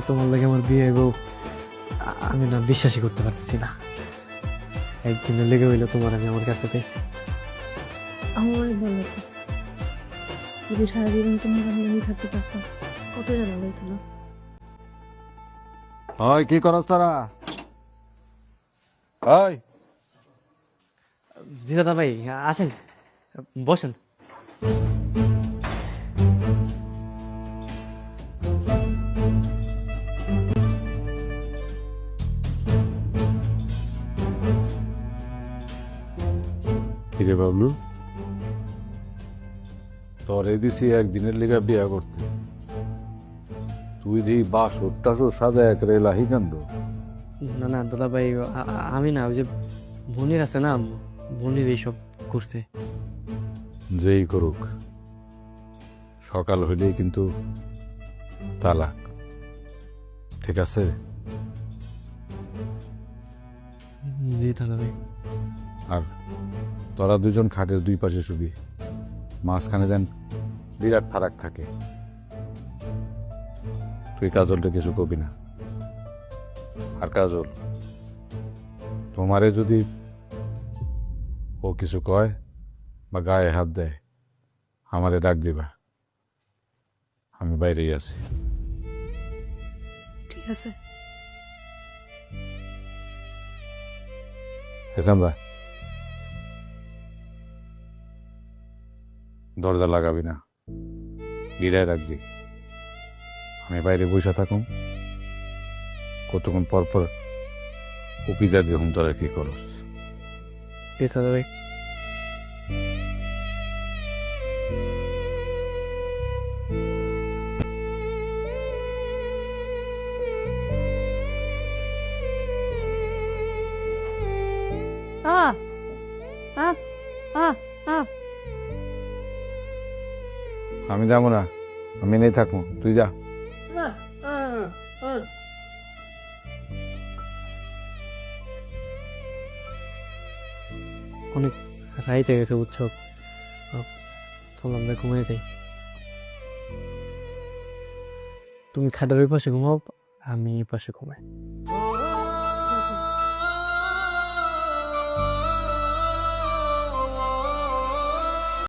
তোমার লাগে আমার বিয়ে হইব আমি না বিশ্বাসই করতে পারতেছি না। একদিনের লেগে হইলো তোমার আমি আমার কাছে পেয়েছি। আমার অনেক ভালো লাগতেছে। যদি সারা জীবন তোমার আমি থাকতে পারতাম কত ভালো হইতো না। হয় কি করস তারা? হয় জি দাদা ভাই, আসেন বসেন। কিরে বাবলু, তোরে দিছি একদিনের লিগা বিয়া করতে, তুই দি বাসর টাসর সাজায় এক লাহি কান্ড। না না দাদা ভাই, আমি না, ওই যে বোনের আছে না, বোনের এইসব করছে। যেই করুক, সকাল হইলেই কিন্তু তালাক, ঠিক আছে? জি দাদা ভাই। আর তোরা দুজন খাটের দুই পাশে শুবি, মাঝখানে যেন বিরাট ফারাক থাকে। তুই কাজলটা কিছু কবি না। আর কাজল, তোমারে যদি ও কিছু কয় বা গায়ে হাত দেয়, আমারে ডাক দিবা, আমি বাইরেই আছি। ঠিক আছে। হেসামদা, দরজা লাগাবি না, গিরায় রাখবি। আমি বাইরে বসে থাকুম, কতক্ষণ পর পর উপিজার দেখুন তোরা কি করস। জি দাদা ভাই। আমি যাবো না, আমি নেই থাকবো, তুই যা। অনেক রাইতে গেছে উৎসব, চল আমরা ঘুমিয়ে যাই। তুমি খাটের ওই পাশে ঘুমাও, আমি এই পাশে ঘুমাই।